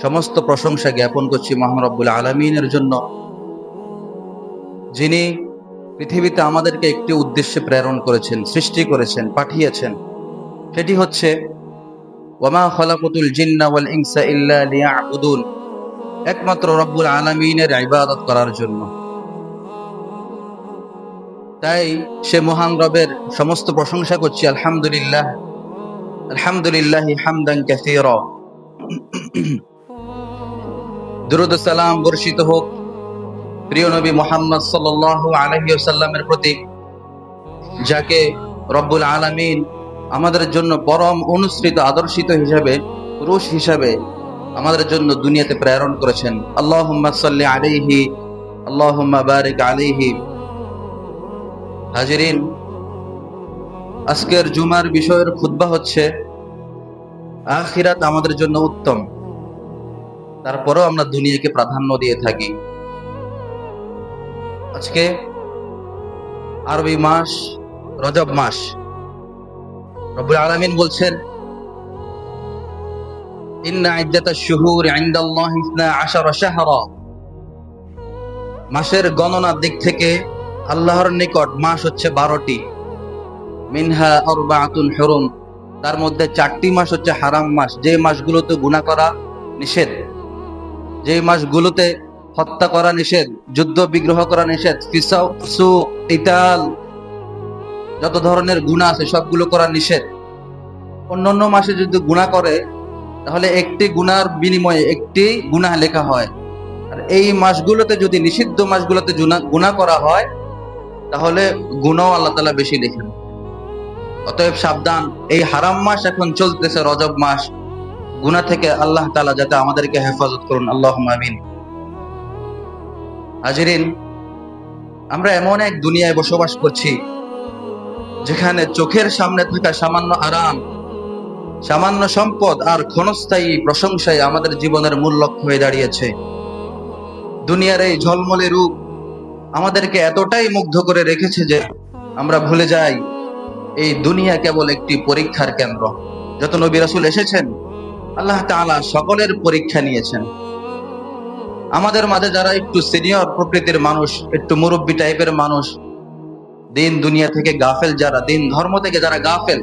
সমস্ত প্রশংসা জ্ঞাপন করছি মহান রব্বুল আলামিনের জন্য, যিনি পৃথিবীতে আমাদেরকে একটি উদ্দেশ্যে প্রেরণ করেছেন, সৃষ্টি করেছেন, পাঠিয়েছেন। সেটি হচ্ছে ওয়ামা খলাকুতুল জিন্না ওয়াল ইনসা ইল্লা লিয়াবুদুন, একমাত্র রব্বুল আলামিনের ইবাদত করার জন্য। তাই সে মহান রবের সমস্ত প্রশংসা করছি। আলহামদুলিল্লাহ, আলহামদুলিল্লাহি হামদান কাসীরা। দুরূদ ও সালাম বর্ষিত হোক প্রিয় নবী মুহাম্মদ সাল্লাল্লাহু আলাইহি ওয়াসাল্লামের প্রতি, যাকে রব্বুল আলামিন আমাদের জন্য পরম অনুসৃত আদর্শিত হিসাবে, পুরুষ হিসাবে আমাদের জন্য দুনিয়াতে প্রেরণ করেছেন। আল্লাহুম্মা সাল্লি আলাইহি, আল্লাহুম্মা বারিক আলাইহি। হাজিরিন, আজকের জুমার বিষয়ের খুতবা হচ্ছে আখিরাত আমাদের জন্য উত্তম, তারপরেও আমরা দুনিয়াকে প্রাধান্য দিয়ে থাকি। আজকে আরবি মাস রজব মাস। রব্বুল আলামিন বলছেন, ইন্না ইদ্দাতাশ শুহুরি ইনদাল্লাহি 12 শাহরা। মাসের গণনার দিক থেকে আল্লাহর নিকট মাস হচ্ছে 12টি। মিনহা আরবাআতুন হুরুম, তার মধ্যে 4টি মাস হচ্ছে হারাম মাস, যে মাসগুলোতে গুনাহ করা নিষেধ, যে মাসগুলোতে হত্যা করা নিষেধ, যুদ্ধ বিগ্রহ করা নিষেধ, ফিসুক, কিতাল, যত ধরনের গুনাহ আছে সবগুলো করা নিষেধ। অন্যান্য মাসে যদি গুনাহ করে তাহলে একটি গুনার বিনিময়ে একটি গুনাহ লেখা হয়, আর এই মাসগুলোতে যদি নিষিদ্ধ মাসগুলোতে গুনাহ করা হয় তাহলে গুনাহ আল্লাহ তাআলা বেশি লেখেন। অতএব সাবধান, এই হারাম মাস এখন চলতেছে রজব মাস, গুনাহ থেকে আল্লাহ তাআলা যাতে আমাদেরকে হেফাজত করুন, আল্লাহুম্মা আমিন। হাজিরিন, আমরা এমন এক দুনিয়ায় বসবাস করছি যেখানে চোখের সামনে থাকা সামান্য আরাম, সামান্য সম্পদ আর ক্ষণস্থায়ী প্রশংসায় আমাদের জীবনের মূল লক্ষ্য হয়ে দাঁড়িয়েছে। দুনিয়ার এই ঝলমলে রূপ আমাদেরকে এতটাই মুগ্ধ করে রেখেছে যে আমরা ভুলে যাই এই দুনিয়া কেবল একটি পরীক্ষার কেন্দ্র। যত নবী রাসূল এসেছেন, আল্লাহ তাআলা সকলের পরীক্ষা নিয়েছেন। আমাদের মাঝে যারা একটু সিনিয়র প্রকৃতির মানুষ, একটু মুরব্বী টাইপের মানুষ, দিন দুনিয়া থেকে গাফেল, যারা দিন ধর্ম থেকে যারা গাফেল,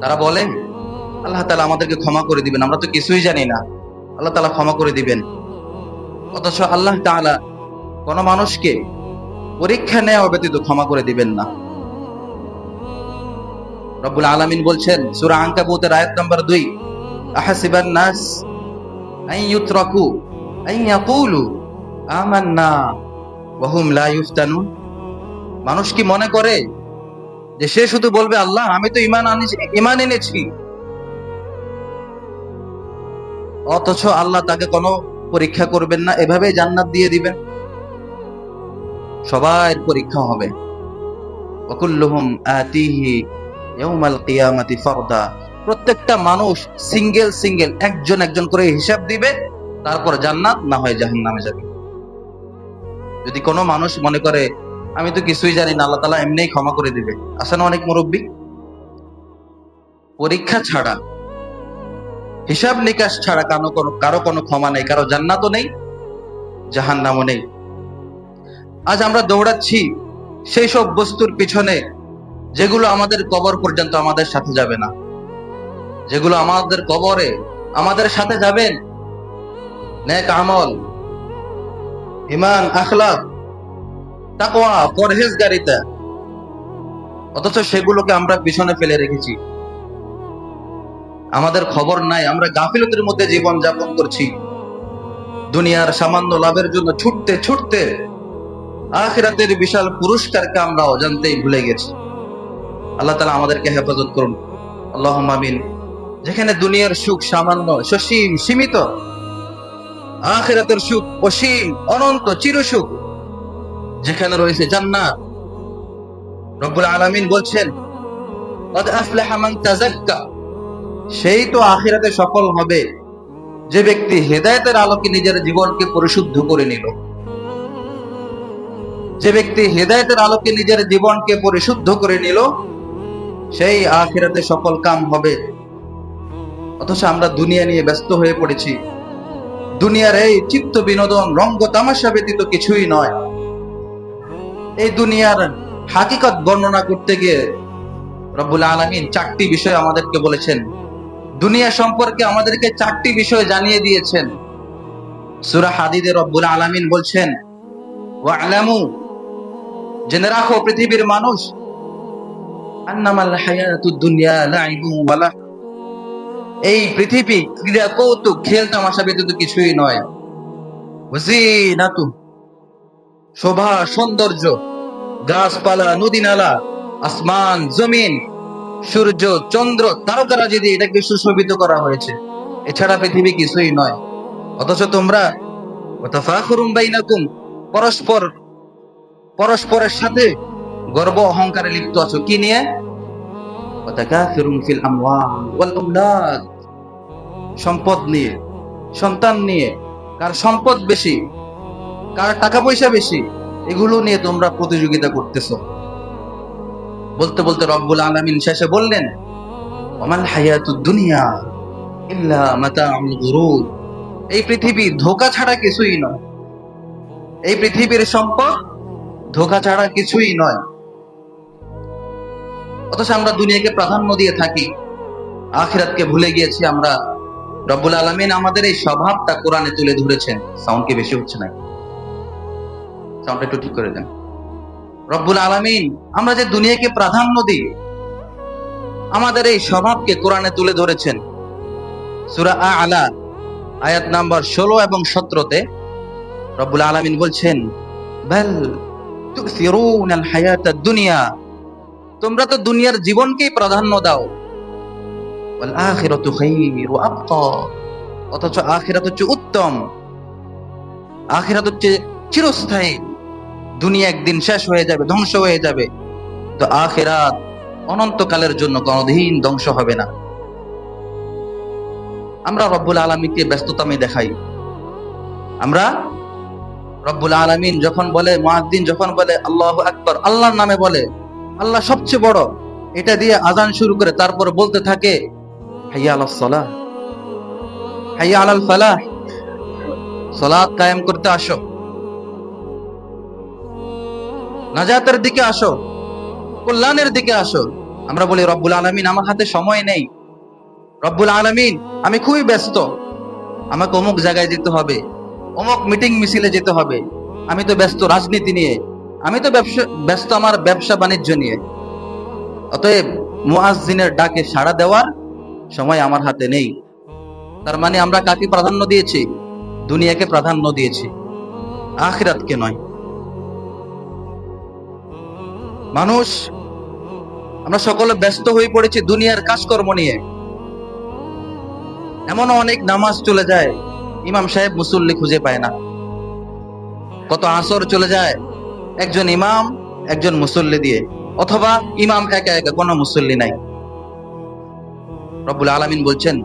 তারা বলে আল্লাহ তাআলা আমাদেরকে ক্ষমা করে দিবেন, আমরা তো কিছুই জানি না, আল্লাহ তাআলা ক্ষমা করে দিবেন। অথচ আল্লাহ তাআলা কোন মানুষকে পরীক্ষা নেওয়া ব্যতীত ক্ষমা করে দিবেন না। রব্বুল আলামিন বলছেন সূরা আনকাবুতের আয়াত নম্বর 2, আহাসিবান নাস আন ইউতরাকু আন ইয়াকুলু আমান্না ওয়া হুম লা ইফতানুন। মানুষ কি মনে করে যে সে শুধু বলবে আল্লাহ আমি তো ঈমান এনেছি, অথচ আল্লাহ তাকে কোনো পরীক্ষা করবেন না, এভাবে জান্নাত দিয়ে দিবেন? সবার পরীক্ষা হবে। ওয়াকুল্লুহুম আতিহি ইয়াউমাল কিয়ামাতি ফারদা। প্রত্যেকটা মানুষ সিঙ্গেল সিঙ্গেল একজন একজন করে হিসাব দিবে, তারপর জান্নাত না হয় জাহান্নামে যাবে। যদি কোনো মানুষ মনে করে আমি তো কিছুই জানি না, আল্লাহ তাআলা এমনিই ক্ষমা করে দিবে। আসলে অনেক মুরব্বী পরীক্ষা ছাড়া, হিসাব নিকাশ ছাড়া কারো কোনো ক্ষমা নেই, কারো জান্নাতও নেই, জাহান্নামও নেই। আজ আমরা দৌড়াচ্ছি সেই সব বস্তুর পিছনে যেগুলো আমাদের কবর পর্যন্ত আমাদের সাথে যাবে না, যেগুলো আমাদের কবরে আমাদের সাথে যাবেন, নেক আমল, ঈমান, আখলাক, তাকওয়া, পরহেজগারিতা, অথচ সেগুলোকে আমরা পিছনে ফেলে রেখেছি। আমাদের খবর নাই, আমরা গাফিলতির মধ্যে জীবন যাপন করছি। দুনিয়ার সামান্য লাভের জন্য ছুটতে ছুটতে আখিরাতের বিশাল পুরস্কারকে আমরা অজান্তেই ভুলে গেছি। আল্লাহ তাআলা আমাদেরকে হেফাজত করুন, আল্লাহুম্মা আমিন। যেখানে দুনিয়ার সুখ সামান্য, সসীম, সীমিত, আখিরাতের সুখ অসীম, অনন্ত, চিরসুখ, যেখানে রয়েছে জান্নাত। রব্বুল আলামিন বলছেন ক্বাদ আফলাহা মান তাযাক্কা, সেই তো আখিরাতে সফল হবে যে ব্যক্তি হেদায়েতের আলোকে নিজের জীবনকে পরিশুদ্ধ করে নিল। যে ব্যক্তি হেদায়েতের আলোকে নিজের জীবনকে পরিশুদ্ধ করে নিল, সেই আখিরাতে সফল কাম হবে। অথচ আমরা দুনিয়া নিয়ে ব্যস্ত হয়ে পড়েছি। দুনিয়ার এই চিত্ত বিনোদন রঙ্গ তামাশা ব্যতীত কিছুই নয়। এই দুনিয়ার হাকিকত বর্ণনা করতে গিয়ে রব্বুল আলামিন 4টি বিষয় আমাদেরকে বলেছেন। দুনিয়া সম্পর্কে আমাদেরকে 4টি বিষয় জানিয়ে দিয়েছেন। সূরা হাদীদে রব্বুল আলামিন বলছেন, ওয়া'লামু, জেনে রাখো পৃথিবীর মানুষ, আন্নামাল হায়াতুদ দুনিয়া লাইবুন ওয়া লাহ, এই পৃথিবী ক্রীড়া কৌতুক খেল তামাশা ব্যতীত কিছুই নয়। ওয়াজিনাতু, শোভা সৌন্দর্য, গাছপালা নদী নালা, আসমান জমিন, সূর্য চন্দ্র তারকারাজি দিয়ে এটাকে সুশোভিত করা হয়েছে, এছাড়া পৃথিবী কিছুই নয়। অথচ তোমরা ওয়াতাফাখুরুম বাইনাকুম, পরস্পরের সাথে গর্ব অহংকারে লিপ্ত আছো। কি নিয়ে? ওয়াতাকাসিরুম ফিল আমওয়াল ওয়াল আওলাদ, সম্পদ নিয়ে, সন্তান নিয়ে। কার সম্পদ বেশি, কার টাকা পয়সা বেশি, এগুলো নিয়ে তোমরা প্রতিযোগিতা করতেছো। বলতে বলতে রব্বুল আলামিন শেষে বললেন, ওয়ামাল হায়াতুদ দুনিয়া ইল্লা মাতাউল গুরুর, এই পৃথিবী ধোঁকা ছাড়া কিছুই নয়। এই পৃথিবীর সম্পদ ধোঁকা ছাড়া কিছুই নয়। অথচ আমরা দুনিয়াকে প্রাধান্য দিয়ে থাকি, আখিরাতকে ভুলে গিয়েছি আমরা। রব্বুল আলামিন আমাদের এই স্বভাবটা কোরআনে তুলে ধরেছেন। সাউন্ড কি বেশি হচ্ছে নাকি? সাউন্ড একটু ঠিক করে দেন। রব্বুল আলামিন আমরা যে দুনিয়াকে প্রাধান্য দিই, আমাদের এই স্বভাবকে কোরআনে তুলে ধরেছেন। সূরা আ'লা আয়াত নাম্বার 16 এবং 17-তে রব্বুল আলামিন বলছেন, বাল তুসিরুনাল হায়াতাদ দুনিয়া, তোমরা তো দুনিয়ার জীবনকেই প্রাধান্য দাও। ওয়াল আখিরাতু খায়রু ওয়া আবকা, অথচ আখিরাত হচ্ছে উত্তম, আখিরাত হচ্ছে চিরস্থায়ী। দুনিয়া একদিন শেষ হয়ে যাবে, ধ্বংস হয়ে যাবে, তো আখিরাত অনন্তকালের জন্য কোনদিন ধ্বংস হবে না। আমরা রব্বুল আলামিনকে ব্যস্ততামে দেখাই। আমরা রব্বুল আলামিন যখন বলে, মুয়াজ্জিন যখন বলে আল্লাহু আকবার, আল্লাহর নামে বলে, আল্লাহ সবচেয়ে বড়, এটা দিয়ে আযান শুরু করে তারপর বলতে থাকে হাইয়া আলাস সালাহ, হাইয়া আলাল ফালাহ, সালাত কায়েম করতে আসো, নাজাতের দিকে আসো, কল্যাণের দিকে আসো। আমরা বলি রব্বুল আলামিন আমার হাতে সময় নেই, রব্বুল আলামিন আমি খুবই ব্যস্ত, আমাকে অমুক জায়গায় যেতে হবে, অমুক মিটিং মিছিলে যেতে হবে, আমি তো ব্যস্ত রাজনীতি নিয়ে, আমি তো ব্যস্ত আমার ব্যবসা বাণিজ্য নিয়ে। অতএব মুয়াজ্জিনের ডাকে সাড়া দেওয়ার সময় আমার হাতে নেই। তার মানে আমরা কাকে প্রাধান্য দিয়েছি? দুনিয়াকে প্রাধান্য দিয়েছি, আখিরাতকে নয়। মানুষ আমরা সকলে ব্যস্ত হয়ে পড়েছি দুনিয়ার কাজকর্ম নিয়ে। এমনও অনেক নামাজ চলে যায়, ইমাম সাহেব মুসল্লি খুঁজে পায় না। কত আসর চলে যায় একজন ইমাম একজন মুসল্লি দিয়ে, অথবা ইমাম একা একা, কোনো মুসল্লি নাই। রব্বুল আলামিন বলছেন,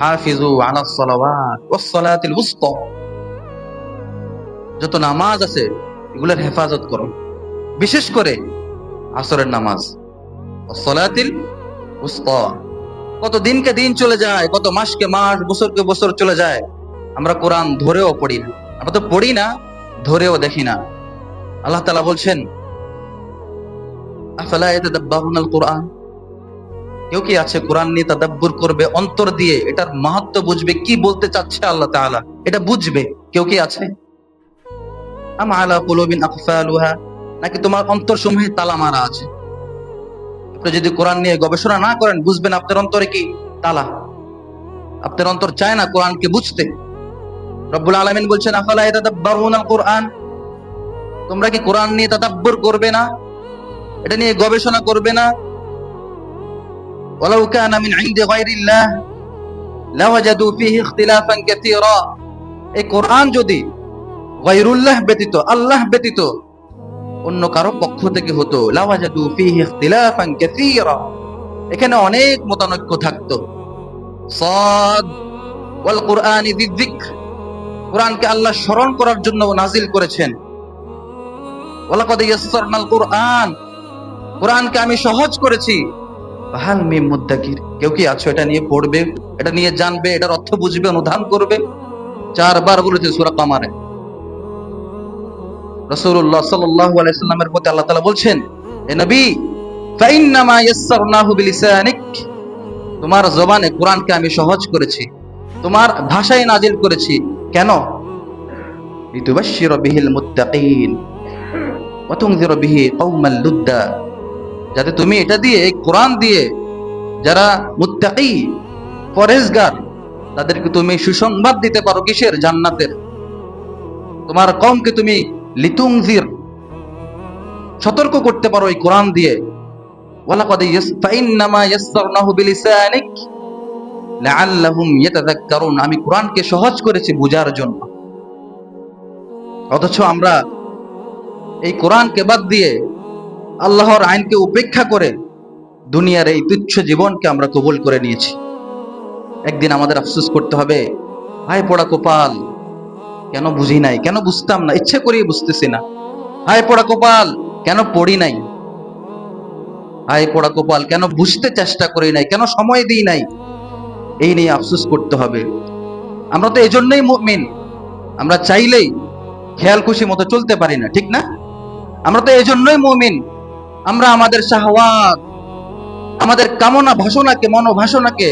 হাফিজু আলাস সালাওয়াত ওয়াস সালাতিল উসতা, যত নামাজ আছে এগুলোর হেফাজত করো, বিশেষ করে আসরের নামাজ, ওয়াস সালাতিল উসতা। কত দিনকে দিন চলে যায়, কত মাসকে মাস, বছরকে বছর চলে যায়, আমরা কোরআন ধরেও পড়ি না। আমরা তো পড়ি না, ধরেও দেখি না। আল্লাহ তাআলা বলছেন, আফালা ইয়াতাদাব্বারুনাল কুরআন, কেউ কি আছে কোরআন নিয়ে তাদাব্বুর করবে, অন্তর দিয়ে এটার মাহাত্ম্য বুঝবে, কি বলতে চাচ্ছে আল্লাহ তাআলা এটা বুঝবে? কেউ কি আছে? আম আলা কুলুবিন আকফালুহা, নাকি তোমার অন্তর সমূহে তালা মারা আছে? আপনি যদি কোরআন নিয়ে গবেষণা না করেন, বুঝবেন আপনার অন্তরে কি তালা। আপনার অন্তর চায় না কোরআনকে বুঝতে। রব্বুল আলামিন বলছেন, আফালা ইয়াতাদাব্বারুনাল কুরআন, তোমরা কি কোরআন নিয়ে তাদাব্বুর করবে না, এটা নিয়ে গবেষণা করবে না? ওয়ালাউ কানা মিন ইনদি গায়রিল্লাহ লাওয়াজাদু ফীহি ইখতিলাফান কাসীরা, এই কোরআন যদি গায়রুল্লাহ ব্যতীত, আল্লাহ ব্যতীত অন্য কারো পক্ষ থেকে হতো, লাওয়াজাদু ফীহি ইখতিলাফান কাসীরা, এখানে অনেক মতানৈক্য থাকতো। সাদ ওয়াল কুরআনি যিযিকর, কোরআনকে আল্লাহ স্মরণ করার জন্য নাজিল করেছেন। ওয়ালাকাদ ইয়াসসারনাল কুরআন, কোরআনকে আমি সহজ করেছি। হাল মিম মুদ্দাকির, কেউ কি আছো এটা নিয়ে পড়বে, এটা নিয়ে জানবে, এটার অর্থ বুঝবে, অনুধান করবে? 4 বার বলেছে সূরা কামারে। রাসূলুল্লাহ সাল্লাল্লাহু আলাইহি সাল্লামের প্রতি আল্লাহ তাআলা বলছেন, এ নবী ফাইন্নামা ইয়াসসারনাহু বিলিসানিক, তোমার জবানে কোরআনকে আমি সহজ করেছি, তোমার ভাষায় নাজিল করেছি। কেন? লিতুবাশশিরা বিহিল মুত্তাকিন ওয়া তুনযিরা বিহি কওমান লুদ্দা, যাতে তুমি এটা দিয়ে, এই কোরআন দিয়ে যারা মুত্তাকি, পরহেজগার, তাদেরকে তুমি সুসংবাদ দিতে পারো। কিসের? জান্নাতের। তোমার কওমকে তুমি লিতুনজির, সতর্ক করতে পারো এই কোরআন দিয়ে। ওয়ালাকাদ ফাইন্নামা ইয়াসসারনাহু বিলিসানিক লাআল্লাহুম ইয়াতাযাক্কারুন, আমি কোরআনকে সহজ করেছি বুঝার জন্য। অথচ আমরা এই কোরআনকে বাদ দিয়ে, আল্লাহর আইনকে উপেক্ষা করে দুনিয়ার এই তুচ্ছ জীবনকে আমরা কবুল করে নিয়েছি। একদিন আমাদের আফসোস করতে হবে, হায় পড়া কপাল, কেন বুঝি নাই, কেন বুঝতাম না, ইচ্ছে করিয়ে বুঝতেছি না। হায় পড়া কপাল, কেন পড়ি নাই। হায় পড়া কপাল, কেন বুঝতে চেষ্টা করি নাই, কেন সময় দিই নাই। এই নিয়ে আফসোস করতে হবে। আমরা তো এই জন্যই মুমিন, আমরা চাইলেই খেয়াল খুশি মতো চলতে পারি না, ঠিক না? আমরা তো এই জন্যই মুমিন, আমরা আমাদের শাহওয়াত, আমাদের কামনা ভাসনাকে, মনোভাসনাকে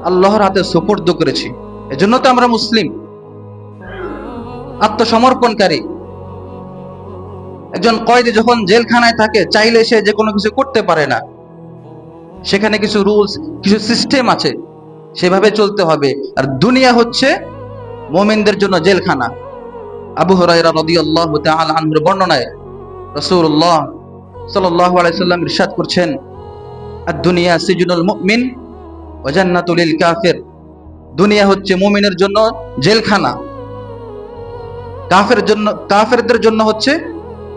আল্লাহর হাতে সুপর্দ করেছি। এজন্য তো আমরা মুসলিম, আত্মসমর্পণকারী। একজন কয়েদি যখন জেলখানায় থাকে, চাইলে সে যে কোনো কিছু করতে পারে না। সেখানে কিছু রুলস, কিছু সিস্টেম আছে, সেভাবে চলতে হবে। আর দুনিয়া হচ্ছে মুমিনদের জন্য জেলখানা। আবু হুরায়রা রাদিয়াল্লাহু তাআলা আনহুর বর্ণনায় রাসূলুল্লাহ সাল্লাল্লাহু আলাইহি সাল্লাম ইরশাদ করছেন, আদ-দুনিয়া সিজনুল মুমিন ওয়া জান্নাতুল লিল কাফির, দুনিয়া হচ্ছে মুমিনের জন্য জেলখানা, কাফেরদের জন্য হচ্ছে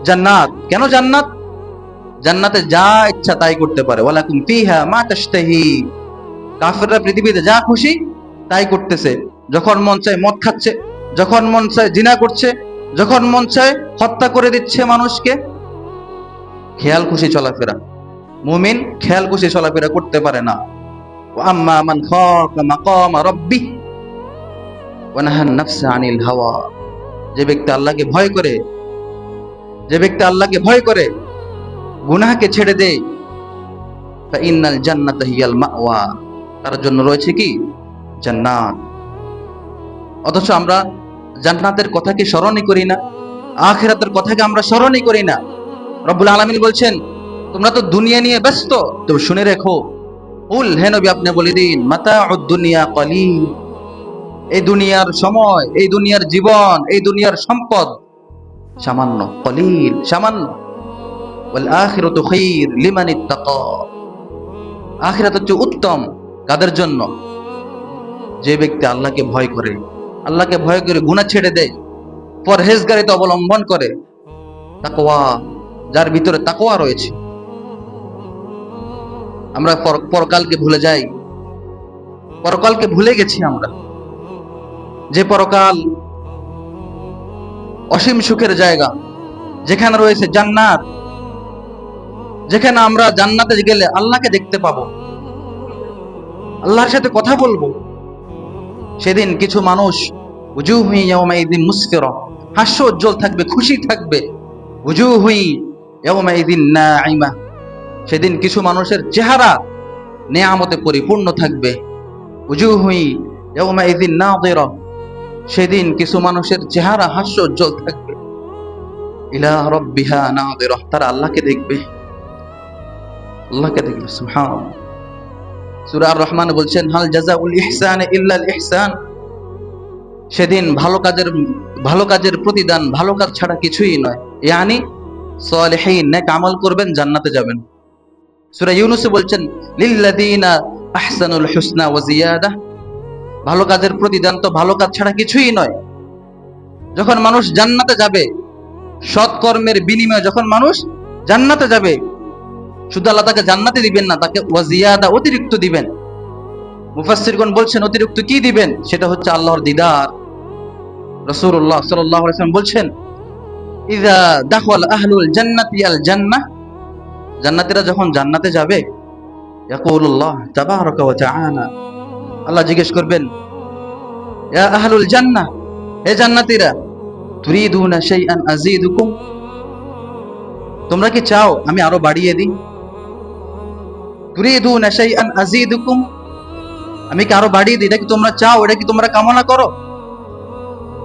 জান্নাত। কেন জান্নাত? জান্নাতে যা ইচ্ছা তাই করতে পারে। ওয়ালাকুম ফিহা মা তাশতাহি, কাফেররা পৃথিবীতে যা খুশি তাই করতেছে। যখন মন চায় মদ খাচ্ছে, যখন মন চায় জিনা করছে, যখন মন চায় হত্যা করে দিচ্ছে মানুষকে। খেয়াল খুশি চলাফেরা, মুমিন খেয়াল খুশি চলাফেরা করতে পারে না। ওয়া আম্মা মান খাফা মাকামা রাব্বিহ ওয়া নাহান নাফসা আনিল হাওয়া, যে ব্যক্তি আল্লাহকে ভয় করে, যে ব্যক্তি আল্লাহকে ভয় করে, গুনাহকে ছেড়ে দেয়, ফা ইন্নাল জান্নাতা হিয়াল মাওয়া, তার জন্য রয়েছে কি? জান্নাত। অথচ আমরা জান্নাতের কথা কি স্মরণই করি না, আখিরাতের কথাকে আমরা স্মরণই করি না। রব্বুল আলামিন বলছেন, তোমরা তো দুনিয়া নিয়ে ব্যস্ত, তো শুনে রেখো, কুল, হে নবী আপনি বলে দিন, মাতাউদ দুনিয়া কলিল, এই দুনিয়ার সময়, এই দুনিয়ার জীবন, এই দুনিয়ার সম্পদ সামান্য, কলিল, সামান্য। ওয়াল আখিরাতু খায়র লিমান ইত্তাকা, আখিরাত হচ্ছে উত্তম কাদের জন্য? যে ব্যক্তি আল্লাহকে ভয় করে, আল্লাহকে ভয় করে গুনাহ ছেড়ে দেয়, পরহেজগারিতা অবলম্বন করে, তাকওয়া, যার ভিতরে তাকওয়া রয়েছে। আমরা পরকালকে ভুলে যাই, পরকালকে ভুলে গেছি আমরা। যে পরকাল অসীম সুখের জায়গা, যেখানে রয়েছে জান্নাত, যেখানে আমরা জান্নাতে গেলে আল্লাহকে দেখতে পাবো, আল্লাহর সাথে কথা বলবো। সেদিন কিছু মানুষ উজুহু ইয়াওমাইযিন মুসফিরা, হাস্য উজ্জ্বল থাকবে, খুশি থাকবে। উজুহু ইয়াওমাইযিন নাঈমা, সেদিন কিছু মানুষের চেহারা নেয়ামতে পরিপূর্ণ থাকবে। উজুহু ইয়াওমাইযিন নাযিরা, সেদিন কিছু মানুষের চেহারা হাস্য উজ্জ্বল থাকবে। ইলা রাব্বিহা নাযিরা, তারা আল্লাহকে দেখবে, আল্লাহকে দেখবে। সুবহানাল্লাহ। সূরা আর রহমান বলছেন, হাল জাযাউল ইহসান ইল্লাল ইহসান, সেদিন ভালো কাজের প্রতিদান ভালো কাজ ছাড়া কিছুই নয়। ইয়ানি সালিহিন, নেক আমল করবেন, জান্নাতে যাবেন। সূরা ইউনূসে বলছেন, লিল্লাযীনা আহসানুল হুসনা ওয়া জিয়াদা, ভালো কাজের প্রতিদান তো ভালো কাজ ছাড়া কিছুই নয়। যখন মানুষ জান্নাতে যাবে, সৎকর্মের বিনিময়ে যখন মানুষ জান্নাতে যাবে, শুধু আল্লাহ তাকে জান্নাতে দিবেন না, তাকে ওয়া জিয়াদা, অতিরিক্ত দিবেন। মুফাসসিরগণ বলছেন অতিরিক্ত কি দিবেন? সেটা হচ্ছে আল্লাহর দিদার। রাসূলুল্লাহ সাল্লাল্লাহু আলাইহি ওয়াসাল্লাম বলছেন, ইযা দাখাল আহলুল জান্নাতি আল জান্নাহ, জান্নাতীরা যখন জান্নাতে যাবে, ইয়াকুলুল্লাহ তাবারাকা ওয়া তাআলা, আল্লাহ জিজ্ঞেস করবেন, ইয়া আহলুল জান্নাহ, হে জান্নাতীরা, তুরিদুনা শাইআন আযীদুকুম, তোমরা কি চাও আমি আরো বাড়িয়ে দিই? তুরিদুনা শাইআন আযীদুকুম, আমি কি আরো বাড়িয়ে দিই? এটা কি তোমরা চাও? এটা কি তোমরা কামনা করো?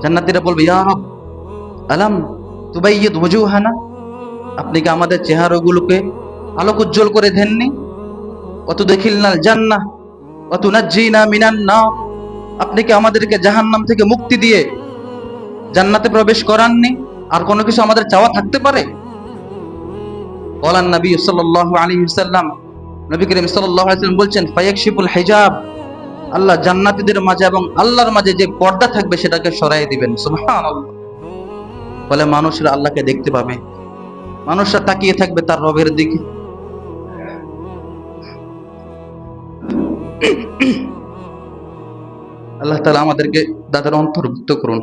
জান্নাতীরা বলবে, ইয়া রাব আলাম তুবাইয়িদ ওয়ুজুহানা, আপনি কি আমাদের চেহারাগুলোকে আলোক উজ্জ্বল করে দেননি? ওয়া তুদখিলনাল জান্নাহ ওয়া তুনাজ্জিনা মিনান নার, আপনি কি আমাদেরকে জাহান্নাম থেকে মুক্তি দিয়ে জান্নাতে প্রবেশ করাননি? আর কোনো কিছু আমাদের চাওয়া থাকতে পারে? বলেন নবী সাল্লাল্লাহু আলাইহি ওয়াসাল্লাম, নবী করিম সাল্লাল্লাহু আলাইহি ওয়াসাল্লাম বলছেন, ফায়াকশিফুল হিজাব, আল্লাহ জান্নাতীদের মাঝে এবং আল্লাহর মাঝে যে পর্দা থাকবে সেটাকে সরাই দিবেন। সুবহানাল্লাহ। বলে মানুষরা আল্লাহকে দেখতে পাবে, মানুষরা তাকিয়ে থাকবে তার রবের দিকে। আল্লাহ তাআলা আমাদেরকে তাদের অন্তর্ভুক্ত করুন।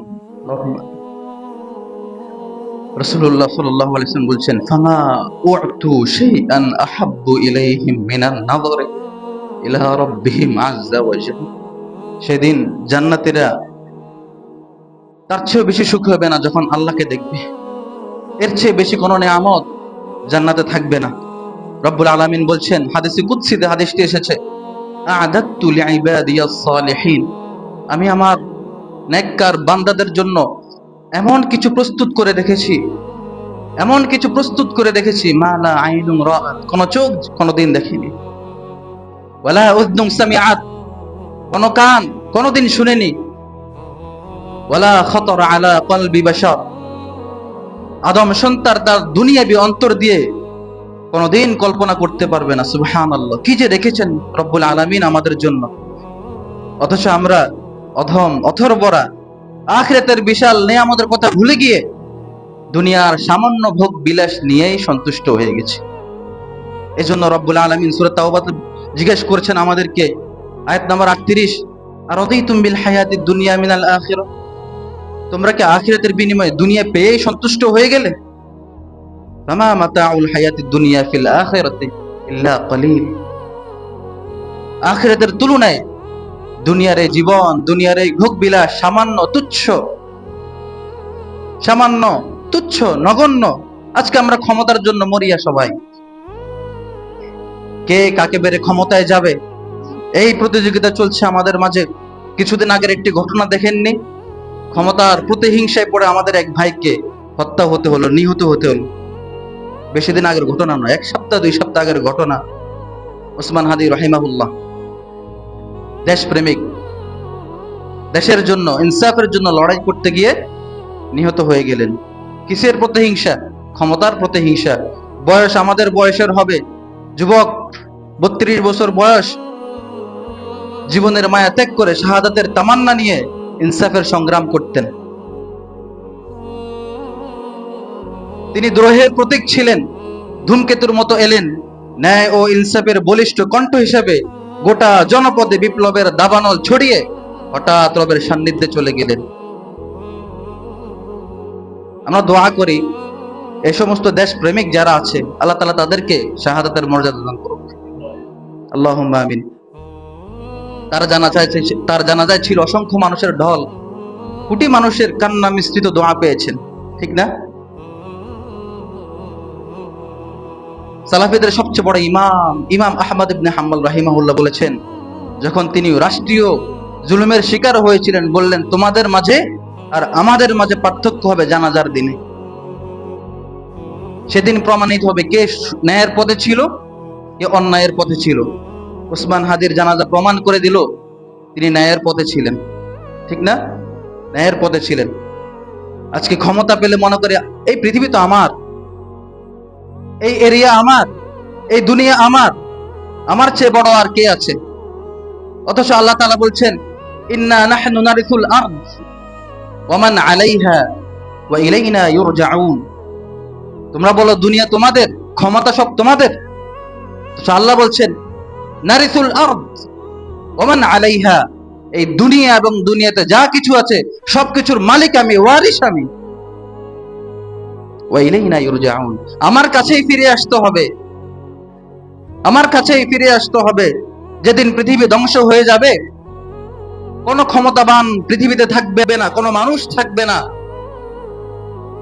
রাসূলুল্লাহ সাল্লাল্লাহু আলাইহি ওয়াসাল্লাম বলছেন, ফামা উ'তু শাইআন আহাব্বু ইলাইহিম মিনান নাযরি ইলা রাব্বিহিম আযজা ওয়া জাল, সেদিন জান্নাতীরা তার চেয়ে বেশি সুখ হবে না যখন আল্লাহকে দেখবে। এর চেয়ে বেশি কোনো নেয়ামত জান্নাতে থাকবে না। রব্বুল আলামিন বলছেন, হাদিসে কুদসিতে হাদিসটি এসেছে, আ'দাততু লিইবাদিয়াস সালিহিন, আমি আমার নেককার বান্দাদের জন্য এমন কিছু প্রস্তুত করে রেখেছি, এমন কিছু প্রস্তুত করে রেখেছি, মা লা আইনুন রাআত, কোন চোখ কোনদিন দেখেনি, ওয়ালা উযনুন সামিআত, কোন কান কোনদিন শুনেনি, ওয়ালা খাতারা আলা কলবি বাশার, আদম সন্তান তার দুনিয়াবি অন্তর দিয়ে কোনদিন কল্পনা করতে পারবে না। সুবহানাল্লাহ, কি যে রেখেছেন রব্বুল আলামিন আমাদের জন্য। অথচ আমরা অধম অথর্বরা আখিরাতের বিশাল নেয়ামতের কথা ভুলে গিয়ে দুনিয়ার সামান্য ভোগ বিলাস নিয়েই সন্তুষ্ট হয়ে গেছি। এজন্য রব্বুল আলামিন সূরা তাওবাতে জিজ্ঞেস করেছেন আমাদেরকে, আয়াত নাম্বার 38, আরাদিতুম বিল হায়াতিদ দুনিয়া মিনাল আখিরাহ, তোমরা কি আখিরাতের বিনিময়ে দুনিয়া পেয়ে সন্তুষ্ট হয়ে গেলে? ফামা মাতাউল হায়াতিদ দুনিয়া ফিল আখিরাতি ইল্লা কলিল, আখিরাতের তুলনায় দুনিয়ার এই জীবন, দুনিয়ার এই ভোগ বিলাস সামান্য তুচ্ছ, সামান্য তুচ্ছ নগণ্য। আজকে আমরা ক্ষমতার জন্য মরিয়া সবাই, কে কাকে বেড়ে ক্ষমতায় যাবে এই প্রতিযোগিতা চলছে আমাদের মাঝে। কিছুদিন আগের একটি ঘটনা দেখেননি? ক্ষমতার প্রতিহিংসায় পড়ে আমাদের এক ভাইকে হত্যা হতে হলো, নিহত হতে হলো। বেশি দিন আগের ঘটনা নয়, 1 সপ্তাহ 2 সপ্তাহ আগের ঘটনা। ওসমান হাদি রাহিমাহুল্লাহ, দেশপ্রেমিক, দেশের জন্য ইনসাফের জন্য লড়াই করতে গিয়ে নিহত হয়ে গেলেন। কিসের প্রতিহিংসা? ক্ষমতার প্রতিহিংসা। বয়স আমাদের বয়সের হবে, যুবক 32 বছর বয়স, জীবনের মায়া ত্যাগ করে শাহাদাতের তামান্না নিয়ে ইনসাফের সংগ্রাম করতেন। তিনি দ্রোহের প্রতীক ছিলেন, ধূমকেতুর মতো এলেন, ন্যায় ও ইনসাফের বলিষ্ঠ কণ্ঠ হিসেবে গোটা জনপদে বিপ্লবের দাবানল ছড়িয়ে হঠাৎ রবের সান্নিধ্যে চলে গেলেন। আমরা দোয়া করি এই সমস্ত দেশ প্রেমিক যারা আছে, আল্লাহ তাআলা তাদেরকে শাহাদাতের মর্যাদা দান করুন, আল্লাহুম্মা আমিন। তার জানাজায় ছিল অসংখ্য মানুষের ঢল, কোটি মানুষের কান্না মিশ্রিত দোয়া পেয়েছেন, ঠিক না? সালাফিদের সবচেয়ে বড় ইমাম আহমদ ইবনে হাম্বল রাহিমাহুল্লাহ বলেছেন, যখন তিনি রাষ্ট্রীয় জুলুমের শিকার হয়েছিলেন, বললেন, তোমাদের মাঝে আর আমাদের মাঝে পার্থক্য হবে জানাজার দিনে। সেদিন প্রমাণিত হবে কে ন্যায়ের পথে ছিল, কে অন্যায়ের পথে ছিল। ওসমান হাদির জানাজা প্রমাণ করে দিল তিনি ন্যায়ের পথে ছিলেন, ঠিক না? ন্যায়ের পথে ছিলেন। আজকে ক্ষমতা পেলে মনে করে এই পৃথিবী তো আমার, এই এরিয়া আমার, এই দুনিয়া আমার, আমার চেয়ে বড় আর কে আছে? অথচ আল্লাহ তাআলা বলছেন, ইন্না নাহনু নারিসুল আরদ ওয়া মান আলাইহা ওয়া ইলাইনা ইউরজাউন। তোমরা বলো দুনিয়া তোমাদের, ক্ষমতা সব তোমাদের। তো আল্লাহ বলছেন, নারিসুল আরদ ওয়া মান আলাইহা, এই দুনিয়া এবং দুনিয়াতে যা কিছু আছে সবকিছুর মালিক আমি, ওয়ারিস আমি। ওয়া ইলাইনা ইউরজাউন, আমার কাছেই ফিরে আসতে হবে। আমার কাছেই ফিরে আসতে হবে। যেদিন পৃথিবী ধ্বংস হয়ে যাবে, কোনো ক্ষমতাবান পৃথিবীতে থাকবে না, কোনো মানুষ থাকবে না।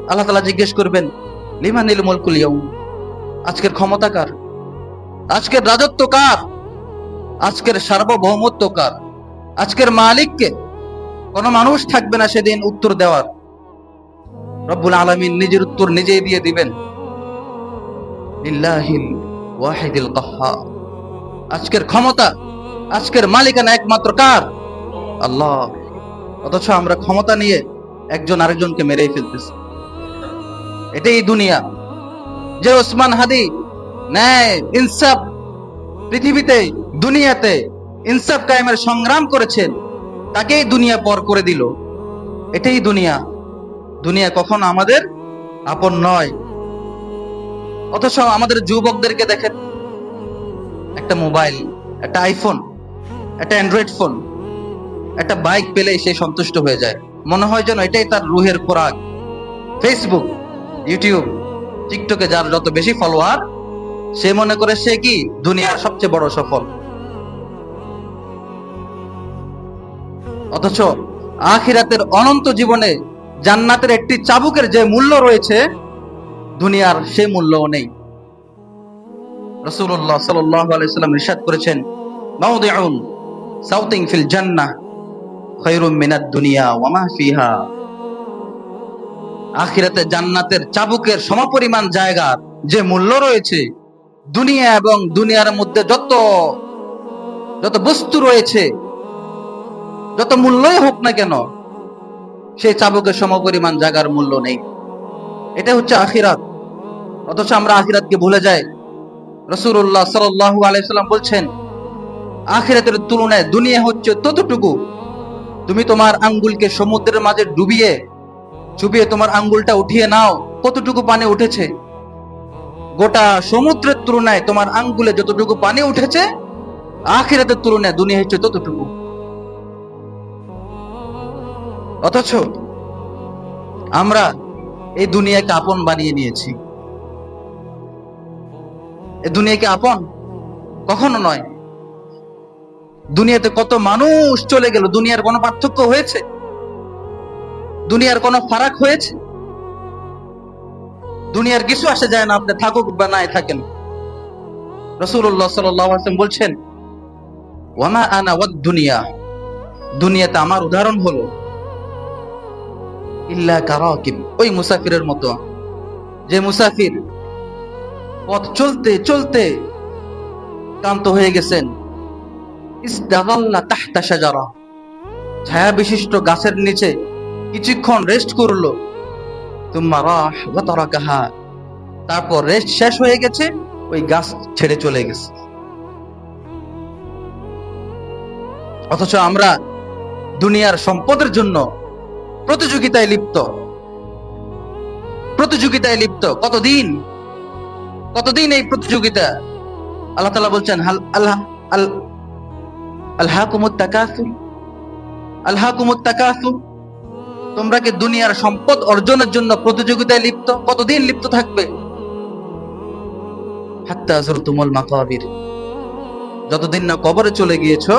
আল্লাহ তাআলা জিজ্ঞেস করবেন, লিমানিল মুলকুল ইয়াউম, আজকের ক্ষমতা কার? আজকের রাজত্ব কার? আজকের সার্বভৌমত্ব কার? আজকের মালিক কে? কোনো মানুষ থাকবে না সেদিন উত্তর দেওয়ার। রব্বুল আলামিন নিজের উত্তর নিজেই দিয়ে দিবেন, লিল্লাহিল ওয়াহিদিল কাহ্হার। আজকের ক্ষমতা, আজকের মালিকানা একমাত্র কার? আল্লাহ। অথচ আমরা ক্ষমতা নিয়ে একজন আরেকজনকে মেরেই ফেলতেছি। এটাই দুনিয়া। যে ওসমান হাদি ন্যায় ইনসাফ পৃথিবীতে, দুনিয়াতে ইনসাফ কায়েমের সংগ্রাম করেছেন, তাকেই দুনিয়া পর করে দিল। এটাই দুনিয়া। দুনিয়া কখনো আমাদের আপন নয়। অথচ আমাদের যুবকদেরকে দেখেন, একটা মোবাইল, একটা আইফোন, একটা অ্যান্ড্রয়েড ফোন, একটা বাইক পেলেই সে সন্তুষ্ট হয়ে যায়। মনে হয় যেন এটাই তার রুহের খোরাক। ফেসবুক, ইউটিউব, টিকটকে যার যত বেশি ফলোয়ার, সে মনে করে সে কি দুনিয়ার সবচেয়ে বড় সফল। অথচ আখিরাতের অনন্ত জীবনে জান্নাতের একটি চাবুকের যে মূল্য রয়েছে, দুনিয়ার সে মূল্যও নেই। রাসূলুল্লাহ সাল্লাল্লাহু আলাইহি সাল্লাম ইরশাদ করেছেন, মাউদিউন সাউতিন ফিল জান্নাহ খায়রুম মিনাদ দুনিয়া ওয়া মা ফিহা। আখিরাতে জান্নাতের চাবুকের সমপরিমাণ জায়গার যে মূল্য রয়েছে, দুনিয়া এবং দুনিয়ার মধ্যে যত যত বস্তু রয়েছে, যত মূল্যই হোক না কেন, সেই চাবুকের সমপরিমাণ জায়গার মূল্য নেই। এটা হচ্ছে আখিরাত। অথচ আমরা আখিরাতকে ভুলে যাই। রাসূলুল্লাহ সাল্লাল্লাহু আলাইহি সাল্লাম বলছেন, আখিরাতের তুলনায় দুনিয়া হচ্ছে ততটুকু, তুমি তোমার আঙ্গুলকে সমুদ্রের মাঝে ডুবিয়ে চুবিয়ে তোমার আঙ্গুলটা উঠিয়ে নাও, কতটুকু পানি উঠেছে? গোটা সমুদ্রের তুলনায় তোমার আঙ্গুলে যতটুকু পানি উঠেছে, আখিরাতের তুলনায় দুনিয়া হচ্ছে ততটুকু। অথচ আমরা এই দুনিয়াকে আপন বানিয়ে নিয়েছি। এই দুনিয়াকে আপন কখনো নয়। দুনিয়াতে কত মানুষ চলে গেল, দুনিয়ার কোনো পার্থক্য হয়েছে? দুনিয়ার কোনো ফারাক হয়েছে? দুনিয়ার কিছু আসে যায় না, আপনি থাকুক বা নাই থাকেন। রাসূলুল্লাহ সাল্লাল্লাহু আলাইহি ওয়াসাল্লাম বলছেন, ওয়ামা আনা ওয়াদ দুনিয়া, দুনিয়াতে আমার উদাহরণ হলো ইল্লা কারাকিব, ওই মুসাফিরের মতো, যে মুসাফির পথ চলতে চলতে ক্লান্ত হয়ে গেছেন, ইসতাগাল্লা তাহতা শাজারা, ছায়া বিশিষ্ট গাছের নিচে কিছুক্ষণ রেস্ট করলো, তুম্মা রাহ ওয়া তারাকাহা, তারপর রেস্ট শেষ হয়ে গেছে, ওই গাছ ছেড়ে চলে গেছে। অথচ আমরা দুনিয়ার সম্পদের জন্য প্রতিযোগিতায় লিপ্ত, প্রতিযোগিতায় লিপ্ত। কতদিন কতদিন এই প্রতিযোগিতা? আল্লাহ তাআলা বলছেন, আলহাকুমুত তাকাসুর, আলহাকুমুত তাকাসুর, তোমরা কি দুনিয়ার সম্পদ অর্জনের জন্য প্রতিযোগিতায় লিপ্ত? কতদিন লিপ্ত থাকবে? হাত্তা যুরতুমুল মাকাবির, যতদিন না কবরে চলে গিয়েছো,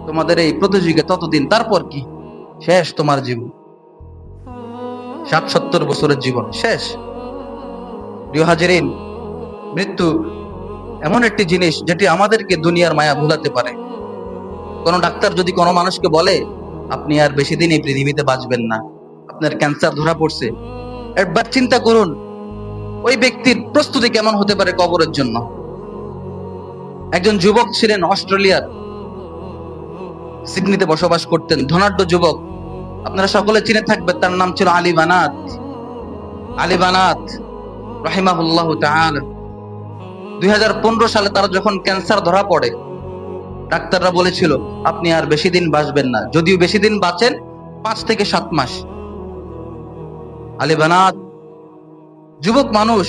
তোমাদের এই প্রতিযোগিতা ততদিন। তারপর কি? শেষ তোমার জীবন। 60-70 বছরের জীবন শেষ। প্রিয় হাজিরিন, মৃত্যু এমন একটি জিনিস যেটি আমাদেরকে দুনিয়ার মায়া ভুলাতে পারে। কোন ডাক্তার যদি কোনো মানুষকে বলে, আপনি আর বেশি দিন এই পৃথিবীতে বাঁচবেন না, আপনার ক্যান্সার ধরা পড়ছে, একবার চিন্তা করুন ওই ব্যক্তির প্রস্তুতি কেমন হতে পারে কবরের জন্য। একজন যুবক ছিলেন, অস্ট্রেলিয়ার সিডনিতে বসবাস করতেন, ধনাঢ্য যুবক। আপনারা সকলে চিনে থাকবেন, তার নাম ছিল আলী বানাত। আলী বানাত রাহিমাহুল্লাহ তাআলা। 2015 সালে তার যখন ক্যান্সার ধরা পড়ে, ডাক্তাররা বলেছিল আপনি আর বেশি দিন বাঁচবেন না, যদিও বেশি দিন বাঁচেন 5 থেকে 7 মাস। আলী বানাত যুবক মানুষ,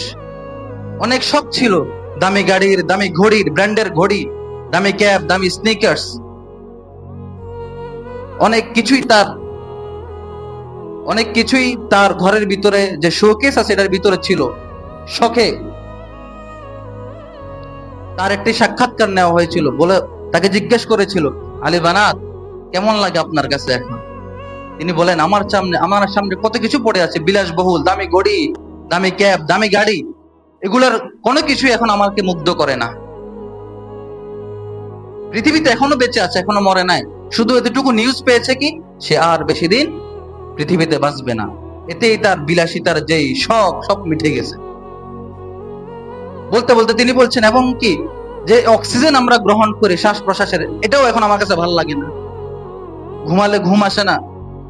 অনেক শখ ছিল, দামি গাড়ির, দামি ঘড়ির, ব্র্যান্ডের ঘড়ি, দামি ক্যাপ, দামি স্নিকার্স, অনেক কিছুই তার ঘরের ভিতরে যে শোকেস আছে এটার ভিতরে ছিল, শখে। তার একটি সাক্ষাৎকার নেওয়া হয়েছিল, বলে তাকে জিজ্ঞেস করেছিল, আলী বানাত, কেমন লাগে আপনার কাছে এখন? তিনি বলেন, আমার সামনে কত কিছু পড়ে আছে, বিলাসবহুল, দামি ঘড়ি, দামি ক্যাব, দামি গাড়ি, এগুলোর কোনো কিছুই এখন আমাকে মুগ্ধ করে না। পৃথিবীতে এখনো বেঁচে আছে, এখনো মরে নাই, শুধু এতটুকু নিউজ পেয়েছে কি সে আর বেশি দিন পৃথিবীতে বাঁচবে না, এতেই তার বিলাসিতার যেই শখ সব মিটে গেছে। বলতে বলতে তিনি বলছেন, এবং কি যে অক্সিজেন আমরা গ্রহণ করি শ্বাস প্রশ্বাসের, এটাও এখন আমার কাছে ভালো লাগে না। ঘুমালে ঘুম আসে না,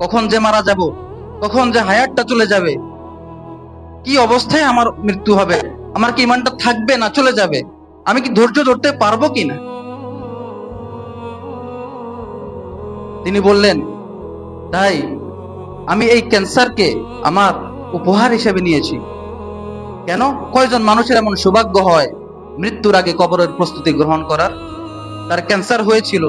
কখন যে মারা যাব, কখন যে হায়াতটা চলে যাবে, কি অবস্থায় আমার মৃত্যু হবে, আমার কি ইমানটা থাকবে না চলে যাবে, আমি কি ধৈর্য ধরতে পারবো কিনা। তিনি বললেন, তাই আমি এই ক্যান্সারকে আমার উপহার হিসেবে নিয়েছি। কেন? কয়জন মানুষের এমন সৌভাগ্য হয় মৃত্যুর আগে কবরের প্রস্তুতি গ্রহণ করার? তার ক্যান্সার হয়েছিল,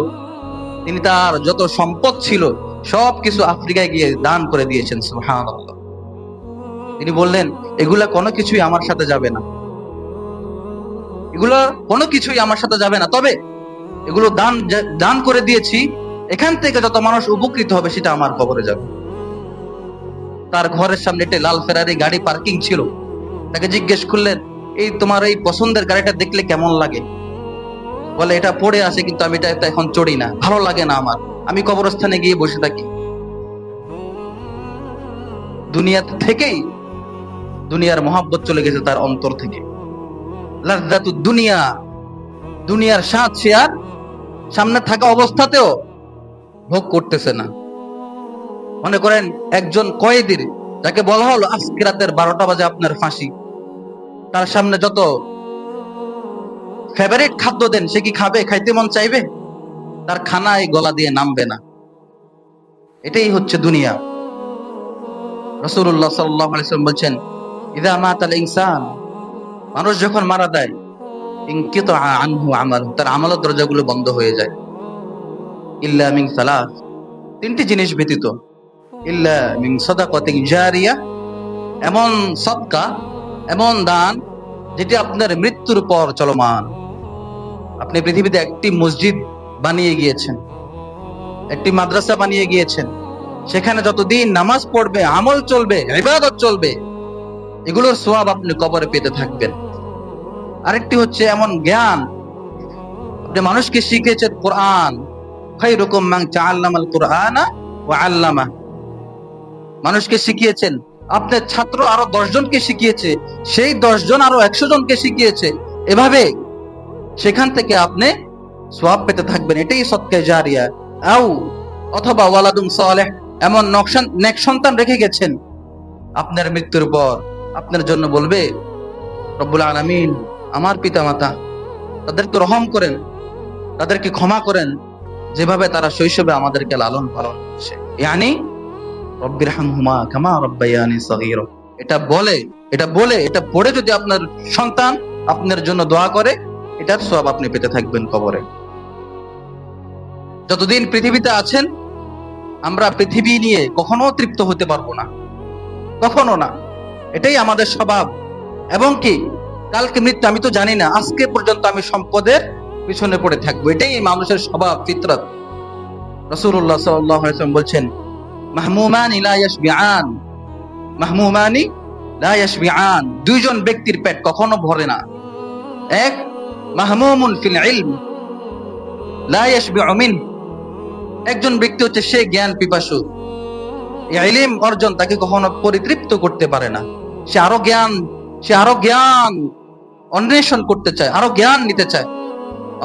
তিনি তার যত সম্পদ ছিল সবকিছু আফ্রিকায় গিয়ে দান করে দিয়েছেন। সুবহানাল্লাহ। তিনি বললেন, এগুলা কোনো কিছুই আমার সাথে যাবে না, এগুলো কোনো কিছুই আমার সাথে যাবে না, তবে এগুলো দান করে দিয়েছি, এখান থেকে যত মানুষ উপকৃত হবে সেটা আমার কবরে যাবে। তার ঘরের সামনে একটা লাল ফেরারি গাড়ি পার্কিং ছিল। তাকে জিজ্ঞেস করলেন, এই তোমার এই পছন্দের গাড়িটা দেখলে কেমন লাগে? বলে, এটা পড়ে আছে, কিন্তু আমি এটা এখন চড়ি না, ভালো লাগে না আমার, আমি কবরস্থানে গিয়ে বসে থাকি। দুনিয়া থেকেই দুনিয়ার মহাব্বত চলে গেছে তার অন্তর থেকে। লাজ্জাতুদ দুনিয়া, দুনিয়ার স্বাদ সে আর সামনে থাকা অবস্থাতেও ভোগ করতেছে না। মনে করেন একজন কয়েদির, যাকে বলা হলো আজকে রাতের 12টা বাজে আপনার ফাঁসি, তার সামনে যত ফেভারিট খাদ্য দেন, সে কি খাবে? খাইতে মন চাইবে? তার খানায় গলা দিয়ে নামবে না। এটাই হচ্ছে দুনিয়া। রাসূলুল্লাহ সাল্লাল্লাহু আলাইহি ওয়াসাল্লাম বলছেন, ইযা মাতাল ইনসান, মানুষ যখন মারা যায়, ইনকিতা আনহু আমালু, তার আমলের দরজাগুলো বন্ধ হয়ে যায়, ইল্লা মিন সালাস, তিনটি জিনিস ব্যতীত, ইল্লা মিন সাদাকাতিন জারিয়া, এমন সদকা, এমন দান যেটি আপনার মৃত্যুর পর চলমান। আপনি পৃথিবীতে একটি মসজিদ বানিয়ে গিয়েছেন, একটি মাদ্রাসা বানিয়ে গিয়েছেন, সেখানে যতদিন নামাজ পড়বে, আমল চলবে, ইবাদত চলবে, এগুলোর সওয়াব আপনি কবরে পেতে থাকবেন। আরেকটি হচ্ছে এমন জ্ঞান, আপনি মানুষকে শিখিয়েছেন কোরআন, খায়রুকুম মান তাআল্লামাল কুরআনা ওয়া আল্লামা, মানুষকে শিখিয়েছেন, আপনার ছাত্র আরো 10 জনকে শিখিয়েছে, সেই 10 জন আরো 100 জনকে শিখিয়েছে, এভাবে সেখান থেকে আপনি সওয়াব পেতে থাকবেন। এটাই সদকা জারিয়া। আও অথবা ওয়ালাদুন সালেহ, এমন নেক সন্তান রেখে গেছেন, আপনার মৃত্যুর পর আপনার জন্য বলবে, রব্বুল আলামিন আমার পিতামাতা, তাদেরকে রহম করেন, তাদেরকে ক্ষমা করেন, যেভাবে তারা শৈশবে আমাদেরকে লালন পালন করছে। ইয়ানি রব্বিরহামহুমা কামা রাব্বায়ানি সগীরা। এটা পড়ে যদি আপনার সন্তান আপনার জন্য দোয়া করে, এটার সওয়াব আপনি পেতে থাকবেন কবরে। যতদিন পৃথিবীতে আছেন, আমরা পৃথিবী নিয়ে কখনো তৃপ্ত হতে পারবো না, কখনো না। এটাই আমাদের স্বভাব। এবং কি কালকে মৃত্যু আমি তো জানি না, আজকে পর্যন্ত আমি সম্পদের পিছনে পড়ে থাকবো, এটাই মানুষের স্বভাব, ফিতরত। রাসূলুল্লাহ সাল্লাল্লাহু আলাইহি ওয়াসাল্লাম বলছেন, মাহমুমানি লা ইয়াশবিআন, মাহমুমানি লা ইয়াশবিআন, দুইজন ব্যক্তির পেট কখনো ভরে না। এক, মাহমুমুন ফিল ইলম লা ইয়াশবিউ মিন, একজন ব্যক্তি হচ্ছে সে জ্ঞান পিপাসু, ইলম অর্জন তাকে কখনো পরিতৃপ্ত করতে পারে না, সে আরো জ্ঞান অন্বেষণ করতে চায়, আরো জ্ঞান নিতে চায়।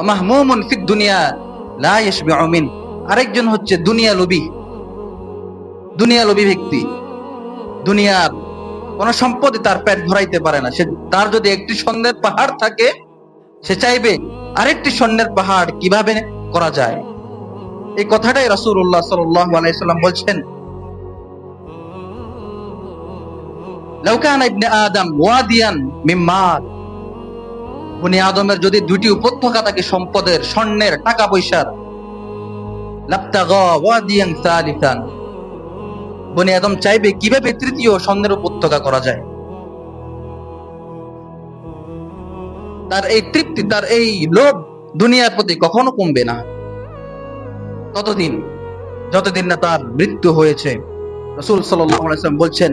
মাহমুমুন ফিদ দুনিয়া লা ইয়াশবিউ মিন, আরেকজন হচ্ছে দুনিয়া লোভী ব্যক্তি, দুনিয়ার কোন সম্পদে তার পেট ভরাইতে পারে না। তার যদি একটি স্বর্ণের পাহাড় থাকে, সে চাইবে আরেকটি স্বর্ণের পাহাড় কিভাবে করা যায়। এই কথাটাই রাসূলুল্লাহ সাল্লাল্লাহু আলাইহি ওয়াসাল্লাম বলছেন, লাউ কানা ইবনে আদম ওয়াদিয়ান মিন মাল, বনি আদমের যদি দুটি উপত্যকা থাকে সম্পদের, স্বর্ণের, টাকা পয়সার, লাবতাগা ওয়াদিয়ান সালিসান, বনি আদম চাইবে কিভাবে তৃতীয় স্বর্ণের উপত্যকা করা যায়। তার এই তৃপ্তি, তার এই লোভ দুনিয়ার প্রতি কখনো কমবে না ততদিন, যতদিন না তার মৃত্যু হয়েছে। রাসূল সাল্লাল্লাহু আলাইহি ওয়াসাল্লাম বলছেন,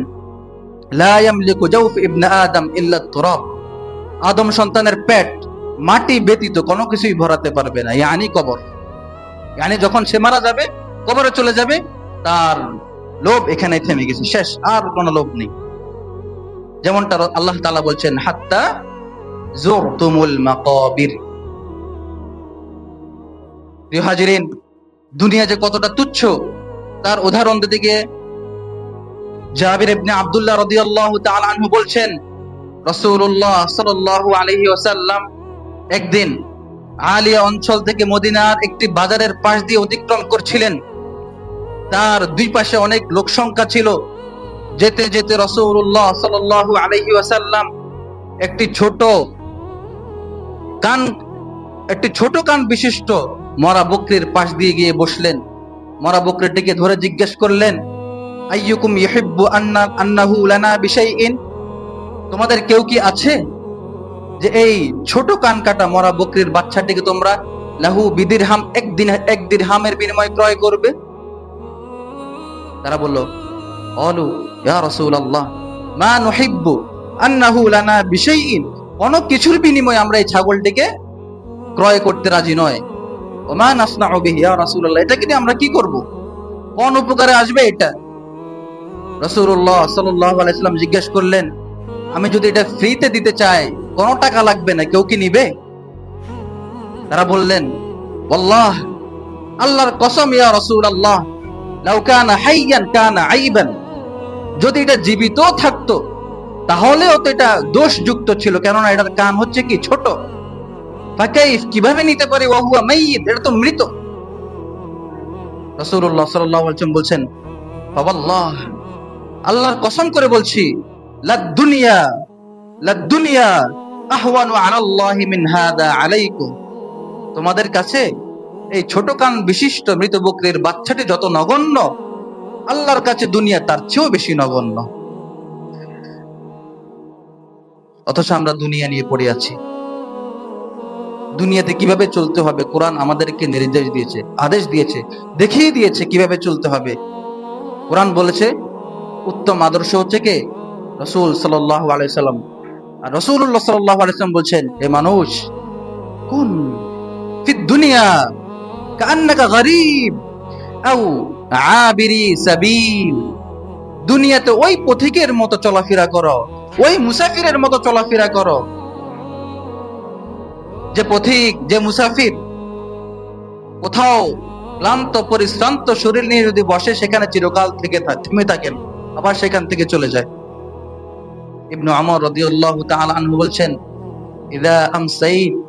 লা ইয়ামলিকু জাওফ ইবনে আদম ইল্লা তুরাব, আদম সন্তানের পেট মাটি ব্যতীত কোনো কিছুই ভরাতে পারবে না, ইয়ানি কবর। ইয়ানি যখন সে মারা যাবে, কবরে চলে যাবে, তার লোভ এখানে থেমে গেছে, শেষ, আর কোনো লোভ নেই। যেমনটা আল্লাহ তাআলা বলছেন, হাত্তা যুরতুমুল মাকাবির। প্রিয় হাজিরিন, দুনিয়া যে কতটা তুচ্ছ তার উদাহরণ দিতে গিয়ে জাবির ইবনে আব্দুল্লাহ রাদিয়াল্লাহু তাআলা আনহু বলছেন, রাসূলুল্লাহ সাল্লাল্লাহু আলাইহি ওয়াসাল্লাম একদিন আলিয়া অঞ্চল থেকে মদিনার একটি বাজারের পাশ দিয়ে অতিক্রম করছিলেন। তার দুই পাশে অনেক লোক সংখ্যা ছিল। যেতে যেতে রাসূলুল্লাহ সাল্লাল্লাহু আলাইহি ওয়াসাল্লাম একটি ছোট কান বিশিষ্ট মরা বকরির পাশ দিয়ে গিয়ে বসলেন। মরা বকরিটিকে ধরে জিজ্ঞেস করলেন, আইয়ুকুম ইউহিব্বু আন্নাহু লানা বিশাইইন, তোমাদের কেউ কি আছে যে এই ছোট কান কাটা মরা বকরির বাচ্চাটিকে তোমরা লাহু বিদিরহাম, এক দিরহামের বিনিময়ে ক্রয় করবে? তারা বলল, অলু ইয়া রাসূলুল্লাহ মা নুহিব্বু আন্নাহু লানা বিশাইইন, কোন কিছুর বিনিময়ে আমরা এই ছাগলটিকে ক্রয় করতে রাজি নয়। ওমা নাসনাউ বিহি ইয়া রাসূলুল্লাহ, এটা দিয়ে আমরা কি করব, কোন উপকারে আসবে এটা? রাসূলুল্লাহ সাল্লাল্লাহু আলাইহি ওয়াসাল্লাম জিজ্ঞেস করলেন, আমি যদি এটা ফ্রিতে দিতে চাই, কোনো টাকা লাগবে না, কেউ কি নিবে? তারা বললেন, ওয়াল্লাহ, আল্লাহর কসম ইয়া রাসূলুল্লাহ, লাউ কানা হাইয়ান কানা আইবান, যদি এটা জীবিত থাকতো তাহলেও তো এটা দোষযুক্ত ছিল, কেননা এটার কান হচ্ছে কি ছোট। ফাকাইফ, কিভাবে নিতে পারে, ওয়া হুয়া মাইয়িত, এটা তো মৃত। রাসূলুল্লাহ সাল্লাল্লাহু আলাইহি ওয়াসাল্লাম বলছেন, ফাওয়াল্লাহ, আল্লাহর কসম করে বলছি, লাদ-দুনিয়া আহওয়ানু আলাল্লাহি মিন হাদা আলাইকুম, তোমাদের কাছে এই ছোট কান বিশিষ্ট মৃত বকরির বাচ্চাটি যত নগণ্য, আল্লাহর কাছে দুনিয়া তার চেয়েও বেশি নগণ্য। অথচ আমরা দুনিয়া নিয়ে পড়ে আছি। দুনিয়াতে কিভাবে চলতে হবে কোরআন আমাদেরকে নির্দেশ দিয়েছে, আদেশ দিয়েছে, দেখিয়ে দিয়েছে কিভাবে চলতে হবে। কোরআন বলেছে উত্তম আদর্শ হচ্ছে কে? রাসূল সাল্লাল্লাহু আলাইহি সাল্লাম। আর রাসূলুল্লাহ সাল্লাল্লাহু আলাইহি সাল্লাম বলছেন, হে মানুষ, কুন ফিদ দুনিয়া কান্নাকা গরীব আও আবিরি সাবিল, দুনিয়াতে ওই পথিকের মতো চলাফেরা করো, ওই মুসাফিরের মতো চলাফেরা করো। যে পথিক, যে মুসাফির কোথাও ক্লান্ত পরিশ্রান্ত শরীর নিয়ে যদি বসে, সেখানে চিরকাল থেকে থেমে থাকেন, আবার সেখান থেকে চলে যায়। ইবনু আমর রাদিয়াল্লাহু তাআলা আনহু বলছেন, ইযা আমসাইত,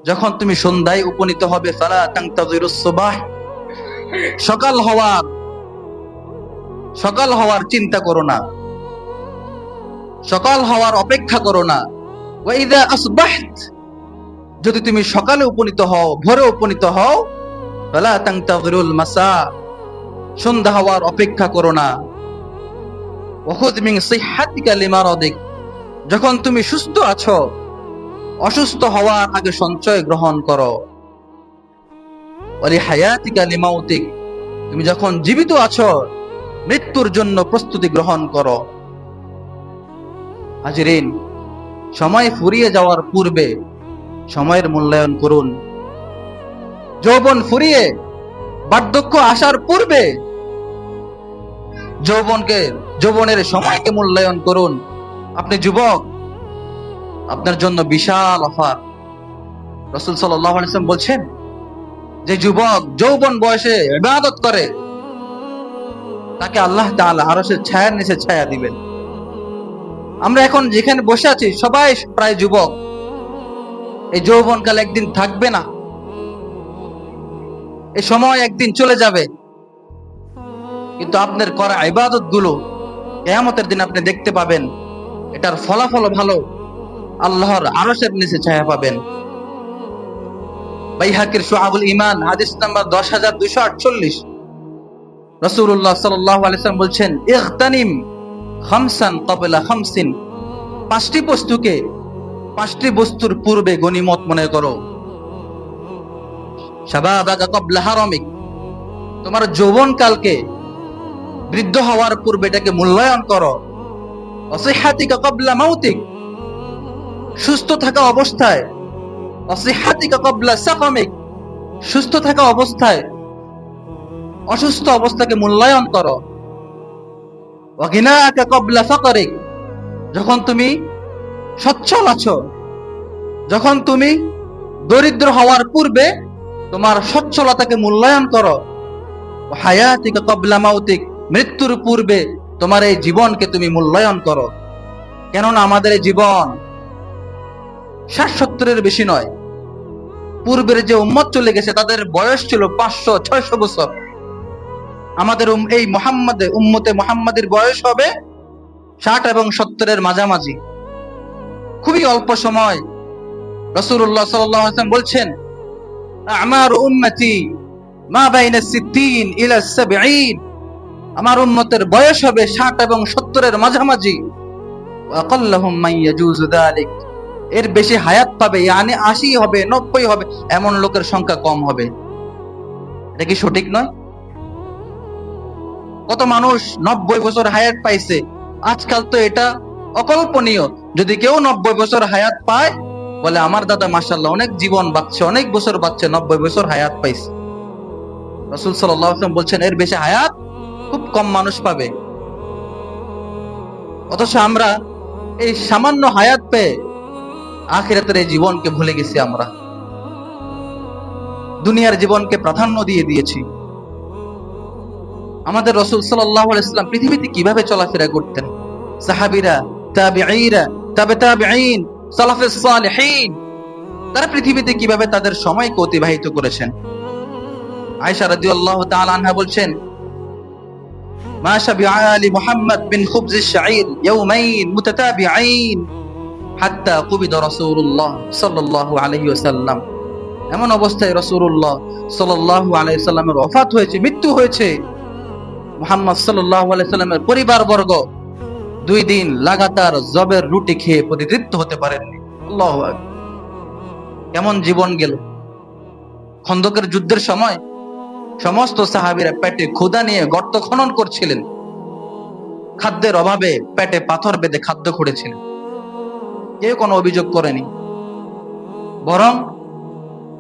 যখন তুমি সন্ধ্যায় উপনীত হবে, ফালা তানতাযিরুস সুবাহ, সকাল হওয়ার চিন্তা করো না, সকাল হওয়ার অপেক্ষা করো না। ওয়া ইযা আসবাহত, যদি তুমি সকালে উপনীত হও, ভোরে উপনীত হও, ফালা তানতাযিরুল মাসা, সন্ধ্যা হওয়ার অপেক্ষা করো না। ওয়াখুয মিন সিহহাতিকা লিমারাদিক, যখন তুমি সুস্থ আছো, অসুস্থ হওয়ার আগে সঞ্চয় গ্রহণ করো। ওয়ালি হায়াতিকা লিমাউতিক, তুমি যখন জীবিত আছো, মৃত্যুর জন্য প্রস্তুতি গ্রহণ করো। হাজিরিন, সময় ফুরিয়ে যাওয়ার পূর্বে সময়ের মূল্যায়ন করুন। যৌবন ফুরিয়ে বার্ধক্য আসার পূর্বে যৌবনের সময়কে মূল্যায়ন করুন। আপনি যুবক, আপনার জন্য বিশাল অফার। রাসূল সাল্লাল্লাহু আলাইহি ওয়াসাল্লাম বলছেন, যে যুবক যৌবন বয়সে ইবাদত করে, তাকে আল্লাহ তাআলা আরশের ছায়ার নিচে ছায়া দিবেন। আমরা এখন যেখানে বসে আছি সবাই প্রায় যুবক। এই যৌবনকাল একদিন থাকবে না, এই সময় একদিন চলে যাবে। কিন্তু আপনার করা ইবাদত গুলো কিয়ামতের দিন আপনি দেখতে পাবেন, এটার ফলাফল ভালো, আল্লাহর আরশের নিচে ছায়া পাবেন। বাইহাকির শুআবুল ঈমান হাদিস নাম্বার 10248, রাসূলুল্লাহ সাল্লাল্লাহু আলাইহি ওয়াসাল্লাম বলছেন, ইগতানিম খামসান ক্বাবলা খামসিন, পাঁচটি বস্তুকে 5টি বস্তুর পূর্বে গনিমত মনে করো। শাবাবাকা ক্বাবলা হারামিক, তোমার যৌবনকালকে বৃদ্ধ হওয়ার পূর্বে এটাকে মূল্যায়ন করো। ওয়াসিহাতিকা ক্বাবলা মাউতিক, সুস্থ থাকা অবস্থায়, ওয়াসিহাতিকা ক্বাবলা সাকামিক, সুস্থ থাকা অবস্থায় অসুস্থ অবস্থাকে মূল্যায়ন করো। ওয়াগিনাকা ক্বাবলা ফাকরিক, যখন তুমি সচ্ছল আছো, যখন তুমি দরিদ্র হওয়ার পূর্বে তোমার সচ্ছলতাকে মূল্যায়ন করো। হায়াতিকা ক্বাবলা মাউতিক, মৃত্যুর পূর্বে তোমার এই জীবনকে তুমি মূল্যায়ন করো। কেননা আমাদের এই জীবন 60-70-এর বেশি নয়। পূর্বের যে উম্মত চলে গেছে তাদের বয়স ছিল 500-600 বছর। আমাদের এই উম্মতে মুহাম্মাদের বয়স হবে 60 এবং 70-এর মাঝামাঝি, খুবই অল্প সময়। রাসূলুল্লাহ সাল্লাল্লাহু আলাইহি ওয়াসাল্লাম বলছেন, আমার উম্মতি মা বাইনা 60 ইলা 70, আমার উম্মতের বয়স হবে 60 এবং 70-এর মাঝামাঝি। আকাল্লাহুম মান ইয়াজুজু যালিক, এর বেশি হায়াত পাবে, মানে 80 হবে, 90 হবে, এমন লোকের সংখ্যা কম হবে। এটা কি সঠিক নয়? কত মানুষ 90 বছর হায়াত পাইছে, আজকাল তো এটা অকল্পনীয়। যদি কেউ 90 বছর হায়াত পায়, বলে আমার দাদা মাশাআল্লাহ অনেক জীবন বাঁচছে, অনেক বছর বাঁচছে, 90 বছর হায়াত পাইছে। রাসূল সাল্লাল্লাহু আলাইহি ওয়াসাল্লাম বলছেন এর বেশি হায়াত খুব কম মানুষ পাবে। অথচ আমরা এই সামান্য হায়াত পেয়ে আখিরাতের এই জীবনকে ভুলে গেছি। আমরা দুনিয়ার জীবনকে প্রাধান্য দিয়ে দিয়েছি। আমাদের রাসূল সাল্লাল্লাহু আলাইহি ওয়াসাল্লাম পৃথিবীতে কিভাবে চলাফেরা করতেন, সাহাবীরা, তাবিঈরা, তাবিঈন, সালাফুস সালিহিন, তারা পৃথিবীতে কিভাবে তাদের সময়কে অতিবাহিত করেছেন। আয়েশা রাদিয়াল্লাহু তাআলা আনহা বলছেন, মা শাবিআ আলি মুহাম্মদ বিন খুবজিশ শাঈর ইয়াওমাইন মুতাতাবিআইন হাত্তা কুবিদা রাসূলুল্লাহ সাল্লাল্লাহু আলাইহি ওয়াসাল্লাম। এমন অবস্থায় রাসূলুল্লাহ সাল্লাল্লাহু আলাইহি ওয়াসাল্লামের ওফাত হয়েছে, মৃত্যু হয়েছে। মুহাম্মদ সাল্লাল্লাহু আলাইহি ওয়াসাল্লামের পরিবারবর্গ 2 দিন লাগাতার জবের রুটি খেয়ে পরিতৃপ্ত হতে পারেননি। আল্লাহু আকবার, কেমন জীবন গেল। খন্দকের যুদ্ধের সময় সমস্ত সাহাবীরা পেটে ক্ষুধা নিয়ে গর্ত খনন করছিলেন, খাদ্যের অভাবে পেটে পাথর বেঁধে খাদ্য খুঁড়েছিলেন। কেউ কোনো অভিযোগ করেনি, বরং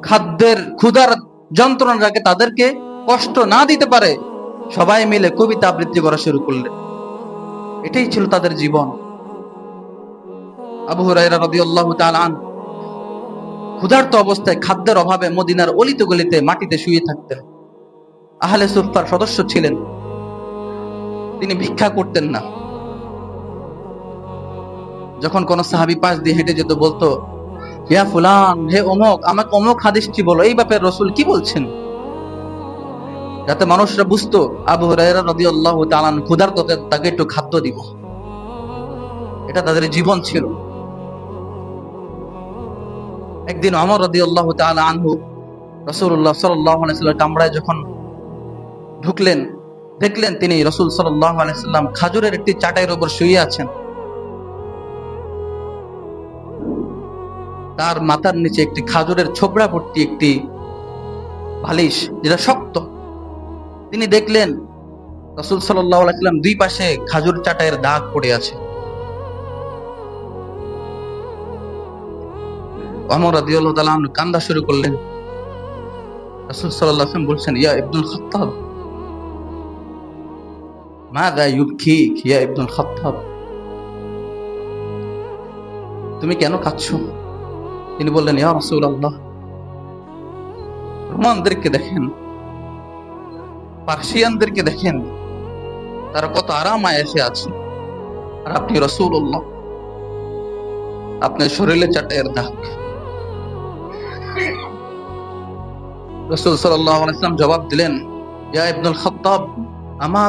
খাদ্যের ক্ষুধার যন্ত্রণা যাতে তাদেরকে কষ্ট না দিতে পারে সবাই মিলে কবিতা আবৃত্তি করা শুরু করলেন। এটাই ছিল তাদের জীবন। আবু হুরায়রা রাদিয়াল্লাহু তাআলা আনহু ক্ষুধার্ত অবস্থায় খাদ্যের অভাবে মদিনার অলিতে গলিতে মাটিতে শুয়ে থাকতেন। আহলে সুফফার সদস্য ছিলেন, তিনি ভিক্ষা করতেন না। যখন কোন সাহাবী পাশ দিয়ে হেঁটে যেত বলতো, ইয়া ফুলান, হে অমুক, আমাকে অমুক হাদিসটি বলো, এই ব্যাপারে রাসূল কি বলছেন, যাতে মানুষরা বুঝতো আবু হুরায়রা রাদিয়াল্লাহু তাআলা ক্ষুধার্ত, তাকে একটু খাদ্য দিব। এটা তাদের জীবন ছিল। একদিন ওমর রাদিয়াল্লাহু তাআলা আনহু রাসূলুল্লাহ সাল্লাল্লাহু আলাইহি ওয়াসাল্লাম কামরায় যখন ঢুকলেন, দেখলেন তিনি রাসূল সাল্লাল্লাহু আলাইহি ওয়াসাল্লাম খাজুরের একটি চাটাইয়ের উপর শুয়ে আছেন। তার মাথার নিচে একটি খাজুরের ছোবড়া ভর্তি একটি বালিশ, যেটা শক্ত। তিনি দেখলেন রাসূল সাল্লাল্লাহু আলাইহি ওয়াসাল্লাম 2 পাশে খাজুর চাটাইয়ের দাগ পড়ে আছে। ওমর রাদিয়াল্লাহু তাআলা কান্দা শুরু করলেন। রাসূল সাল্লাল্লাহু আলাইহি ওয়াসাল্লাম বলছেন, ইয়া ইবনুল খাত্তাব, মাযা ইউবকিক ইয়া ইবনুল খাত্তাব, তুমি কেন কাঁদছো? তিনি বললেন, ইয়া রাসূলুল্লাহ, রোমানদেরকে দেখেন, পার্সিয়ানদেরকে দেখেন, তারা কত আরাম আয়েশে আছে, আর আপনি রাসূলুল্লাহ, আপনার শরীরে চাটাইয়ের দাগ। রাসূল সাল্লাল্লাহু আলাইহি ওয়াসাল্লাম জবাব দিলেন, ইয়া ইবনুল খাত্তাব, আমা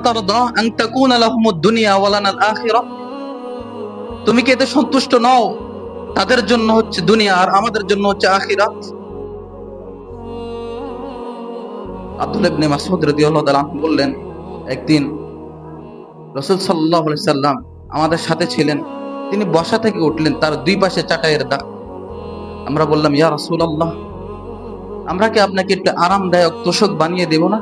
তারদা আন তাকুনা লাহুমুদ দুনিয়া ওয়া লানাল আখিরাহ, তুমি কি এতে সন্তুষ্ট নও? তাদের জন্য হচ্ছে দুনিয়া আর আমাদের জন্য হচ্ছে আখিরাত। আব্দুল্লাহ ইবনে মাসউদ রাদিয়াল্লাহু তাআলা বললেন, একদিন রাসূল সাল্লাল্লাহু আলাইহি ওয়াসাল্লাম আমাদের সাথে ছিলেন, তিনি বসা থেকে উঠলেন, তার দুই পাশে চাটাইয়ের দাগ। আমরা বললাম, ইয়া রাসূলুল্লাহ, আমরা কি আপনাকে একটু আরামদায়ক তোশক বানিয়ে দেব না?